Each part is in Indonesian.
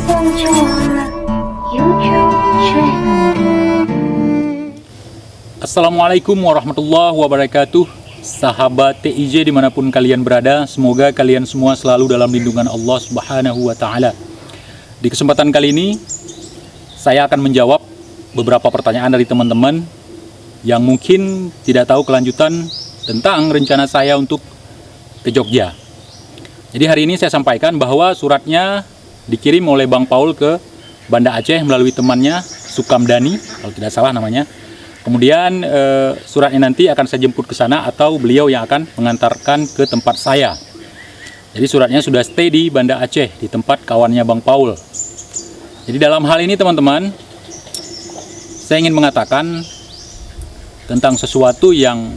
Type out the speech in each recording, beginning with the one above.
Pancawara YouTube channel. Assalamualaikum warahmatullahi wabarakatuh. Sahabat TIJ dimanapun kalian berada, semoga kalian semua selalu dalam lindungan Allah Subhanahu wa Ta'ala. Di kesempatan kali ini saya akan menjawab beberapa pertanyaan dari teman-teman yang mungkin tidak tahu kelanjutan tentang rencana saya untuk ke Jogja. Jadi hari ini saya sampaikan bahwa suratnya dikirim oleh Bang Paul ke Banda Aceh melalui temannya Sukamdani, kalau tidak salah namanya. Kemudian suratnya nanti akan saya jemput ke sana atau beliau yang akan mengantarkan ke tempat saya. Jadi suratnya sudah stay di Banda Aceh, di tempat kawannya Bang Paul. Jadi dalam hal ini teman-teman, saya ingin mengatakan tentang sesuatu yang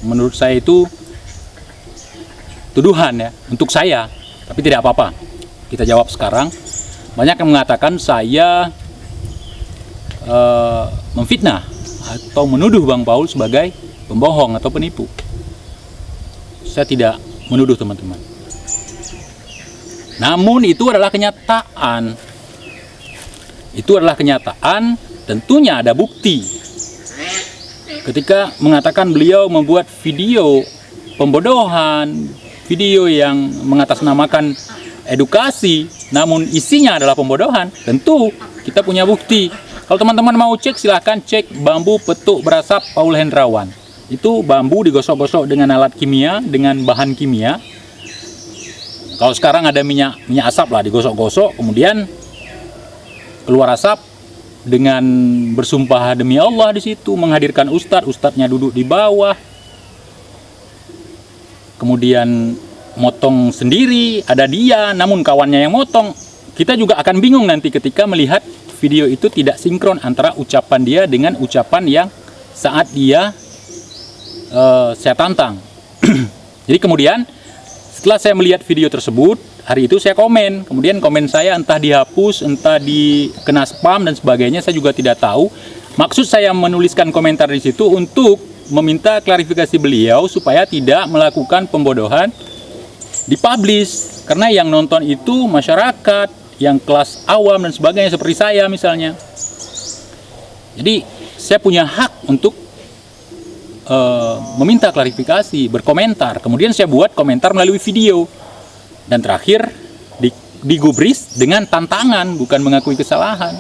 menurut saya itu tuduhan ya, untuk saya, tapi tidak apa-apa. Kita jawab sekarang. Banyak yang mengatakan saya memfitnah atau menuduh Bang Paul sebagai pembohong atau penipu. Saya tidak menuduh teman-teman. Namun itu adalah kenyataan. Itu adalah kenyataan, tentunya ada bukti. Ketika mengatakan beliau membuat video pembodohan, video yang mengatasnamakan edukasi, namun isinya adalah pembodohan, tentu kita punya bukti. Kalau teman-teman mau cek, silahkan cek bambu petuk berasap Paul Hendrawan. Itu bambu digosok-gosok dengan alat kimia, dengan bahan kimia. Kalau sekarang ada minyak asap lah, digosok-gosok, kemudian keluar asap dengan bersumpah demi Allah di situ, menghadirkan ustadznya duduk di bawah. Kemudian motong sendiri, ada dia, namun kawannya yang motong. Kita juga akan bingung nanti ketika melihat video itu tidak sinkron antara ucapan dia dengan ucapan yang saat dia saya tantang. Jadi kemudian setelah saya melihat video tersebut, hari itu saya komen. Kemudian komen saya entah dihapus, entah dikena spam dan sebagainya, saya juga tidak tahu. Maksud saya menuliskan komentar di situ untuk meminta klarifikasi beliau supaya tidak melakukan pembodohan dipublish, karena yang nonton itu masyarakat yang kelas awam dan sebagainya seperti saya misalnya. Jadi saya punya hak untuk meminta klarifikasi, berkomentar. Kemudian saya buat komentar melalui video dan terakhir digubris dengan tantangan, bukan mengakui kesalahan.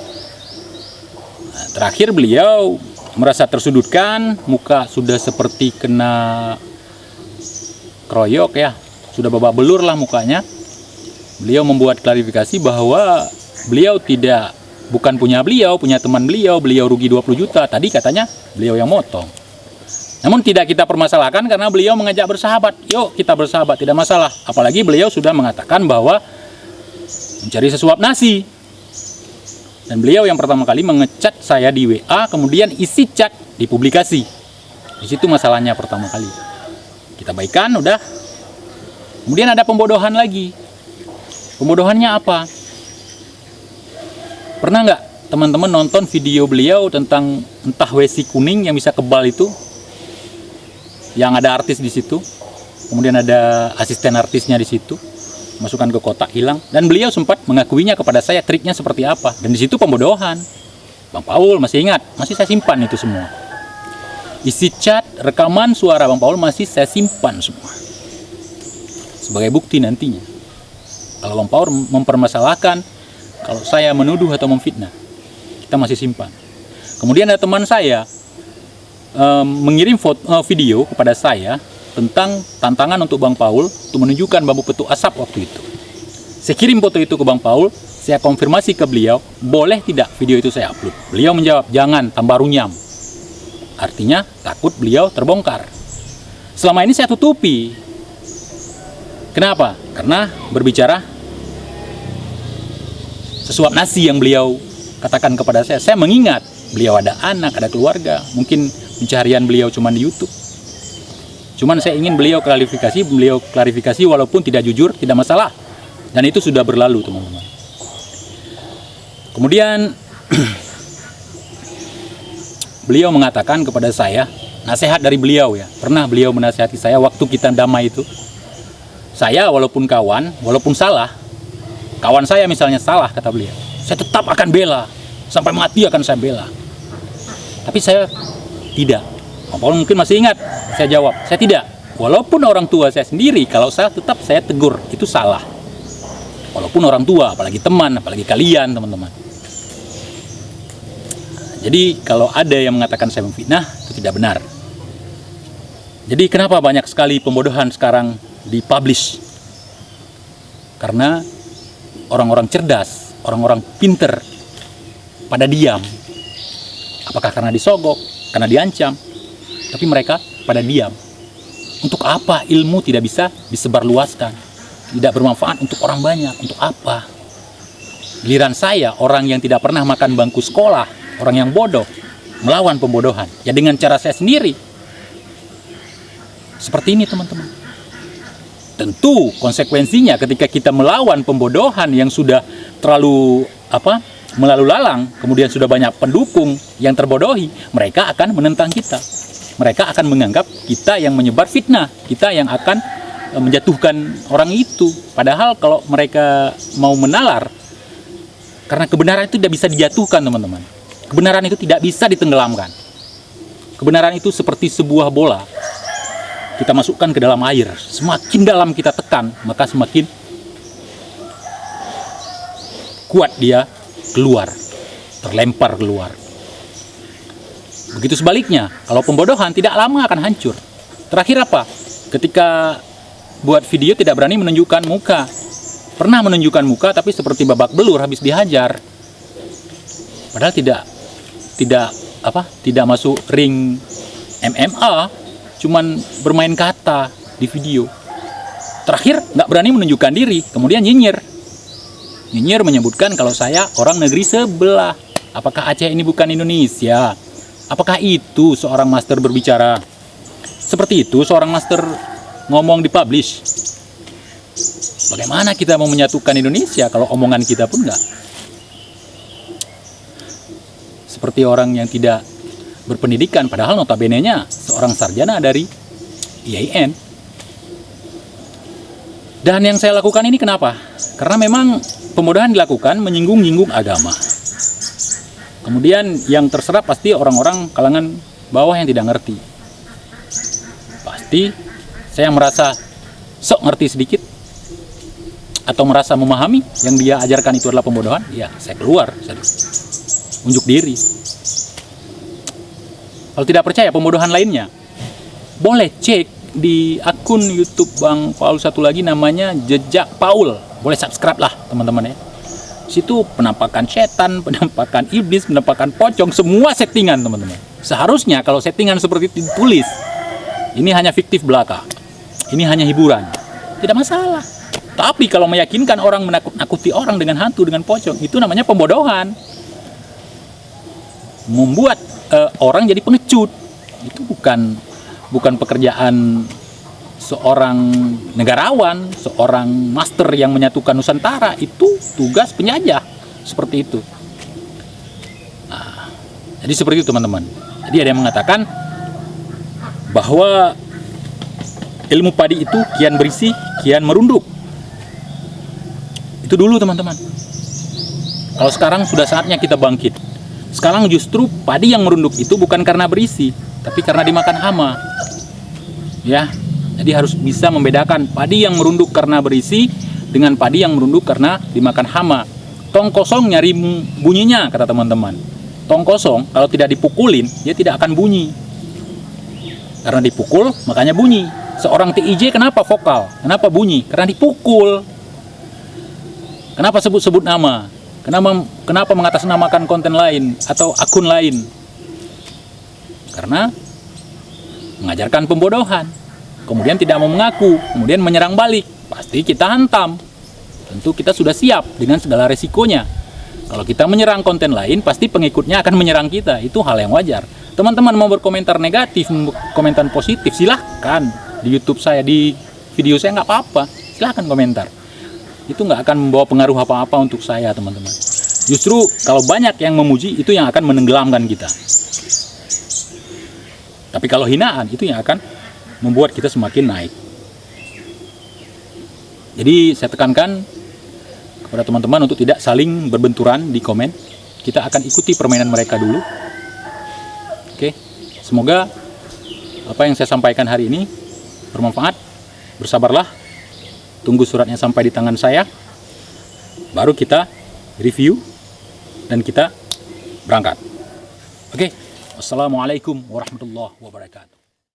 Nah, terakhir beliau merasa tersudutkan, muka sudah seperti kena kroyok ya, sudah babak belur lah mukanya. Beliau membuat klarifikasi bahwa beliau bukan punya beliau, punya teman beliau rugi 20 juta. Tadi katanya beliau yang motong. Namun tidak kita permasalahkan karena beliau mengajak bersahabat. Yuk kita bersahabat, tidak masalah. Apalagi beliau sudah mengatakan bahwa mencari sesuap nasi. Dan beliau yang pertama kali mengecat saya di WA, kemudian isi chat dipublikasi. Di situ masalahnya pertama kali. Kita baikan, udah. Kemudian ada pembodohan lagi. Pembodohannya apa? Pernah nggak teman-teman nonton video beliau tentang entah WC kuning yang bisa kebal itu? Yang ada artis di situ. Kemudian ada asisten artisnya di situ. Masukkan ke kotak, hilang. Dan beliau sempat mengakuinya kepada saya triknya seperti apa. Dan di situ pembodohan. Bang Paul masih ingat, masih saya simpan itu semua. Isi chat, rekaman suara Bang Paul masih saya simpan semua. Sebagai bukti nantinya. Kalau Bang Paul mempermasalahkan, kalau saya menuduh atau memfitnah, kita masih simpan. Kemudian ada teman saya mengirim video kepada saya tentang tantangan untuk Bang Paul untuk menunjukkan bambu petuk asap waktu itu. Saya kirim foto itu ke Bang Paul, saya konfirmasi ke beliau, boleh tidak video itu saya upload? Beliau menjawab, jangan, tambah runyam. Artinya takut beliau terbongkar. Selama ini saya tutupi. Kenapa? Karena berbicara sesuap nasi yang beliau katakan kepada saya mengingat beliau ada anak, ada keluarga, mungkin pencaharian beliau cuma di YouTube. Cuman saya ingin beliau klarifikasi walaupun tidak jujur, tidak masalah. Dan itu sudah berlalu teman-teman. Kemudian beliau mengatakan kepada saya, nasihat dari beliau ya, pernah beliau menasihati saya waktu kita damai itu. Saya walaupun kawan, walaupun salah, Kawan saya misalnya salah, kata beliau, saya tetap akan bela, sampai mati akan saya bela. Tapi saya tidak. Apalagi mungkin masih ingat, saya jawab, saya tidak. Walaupun orang tua saya sendiri, kalau saya tetap saya tegur, itu salah. Walaupun orang tua, apalagi teman, apalagi kalian, teman-teman. Jadi kalau ada yang mengatakan saya memfitnah, itu tidak benar. Jadi kenapa banyak sekali pembodohan sekarang dipublish? Karena orang-orang cerdas, orang-orang pinter pada diam. Apakah karena disogok, karena diancam, tapi mereka pada diam. Untuk apa ilmu tidak bisa disebarluaskan? Tidak bermanfaat untuk orang banyak, untuk apa? Giliran saya, orang yang tidak pernah makan bangku sekolah, orang yang bodoh, melawan pembodohan. Ya dengan cara saya sendiri. Seperti ini teman-teman. Tentu konsekuensinya ketika kita melawan pembodohan yang sudah terlalu melalu lalang, kemudian sudah banyak pendukung yang terbodohi, mereka akan menentang kita. Mereka akan menganggap kita yang menyebar fitnah, kita yang akan menjatuhkan orang itu. Padahal kalau mereka mau menalar, karena kebenaran itu tidak bisa dijatuhkan teman-teman. Kebenaran itu tidak bisa ditenggelamkan. Kebenaran itu seperti sebuah bola. Kita masukkan ke dalam air, semakin dalam kita tekan, maka semakin kuat dia keluar, terlempar keluar. Begitu sebaliknya, kalau pembodohan tidak lama akan hancur. Terakhir apa? Ketika buat video tidak berani menunjukkan muka. Pernah menunjukkan muka tapi seperti babak belur habis dihajar. Padahal tidak masuk ring MMA. Cuman bermain kata di video. Terakhir nggak berani menunjukkan diri, kemudian nyinyir menyebutkan kalau saya orang negeri sebelah. Apakah Aceh ini bukan Indonesia? Apakah itu seorang master berbicara? Seperti itu seorang master ngomong dipublish. Bagaimana kita mau menyatukan Indonesia kalau omongan kita pun nggak? Seperti orang yang tidak berpendidikan, padahal notabene-nya seorang sarjana dari IAIN. Dan yang saya lakukan ini kenapa? Karena memang pembodohan dilakukan menyinggung-nyinggung agama. Kemudian yang terserap pasti orang-orang kalangan bawah yang tidak ngerti. Pasti saya merasa sok ngerti sedikit atau merasa memahami yang dia ajarkan itu adalah pembodohan, ya saya keluar, saya unjuk diri. Kalau tidak percaya pembodohan lainnya, boleh cek di akun YouTube Bang Paul satu lagi namanya Jejak Paul. Boleh subscribe lah teman-teman ya. Situ penampakan setan, penampakan iblis, penampakan pocong, semua settingan teman-teman. Seharusnya kalau settingan seperti itu ditulis, ini hanya fiktif belaka, ini hanya hiburan, tidak masalah. Tapi kalau meyakinkan orang, menakut-nakuti orang dengan hantu, dengan pocong, itu namanya pembodohan. Membuat orang jadi pengecut. Itu bukan pekerjaan seorang negarawan, seorang master yang menyatukan Nusantara. Itu tugas penjajah, seperti itu. Nah, jadi seperti itu teman-teman. Jadi ada yang mengatakan bahwa ilmu padi itu kian berisi, kian merunduk. Itu dulu teman-teman. Kalau sekarang sudah saatnya kita bangkit. Sekarang justru padi yang merunduk itu bukan karena berisi, tapi karena dimakan hama. Ya, jadi harus bisa membedakan padi yang merunduk karena berisi dengan padi yang merunduk karena dimakan hama. Tong kosong nyari bunyinya, kata teman-teman. Tong kosong kalau tidak dipukulin, dia tidak akan bunyi. Karena dipukul, makanya bunyi. Seorang TIJ kenapa vokal? Kenapa bunyi? Karena dipukul. Kenapa sebut-sebut nama? Kenapa mengatasnamakan konten lain atau akun lain? Karena mengajarkan pembodohan. Kemudian tidak mau mengaku, kemudian menyerang balik. Pasti kita hantam. Tentu kita sudah siap dengan segala resikonya. Kalau kita menyerang konten lain, pasti pengikutnya akan menyerang kita. Itu hal yang wajar. Teman-teman mau berkomentar negatif, komentar positif, silahkan. Di YouTube saya, di video saya nggak apa-apa. Silahkan komentar. Itu nggak akan membawa pengaruh apa-apa untuk saya teman-teman. Justru kalau banyak yang memuji, itu yang akan menenggelamkan kita. Tapi kalau hinaan, itu yang akan membuat kita semakin naik. Jadi saya tekankan kepada teman-teman untuk tidak saling berbenturan di komen. Kita akan ikuti permainan mereka dulu. Oke, semoga apa yang saya sampaikan hari ini bermanfaat. Bersabarlah, tunggu suratnya sampai di tangan saya, baru kita review dan kita berangkat. Oke, wassalamualaikum warahmatullahi wabarakatuh.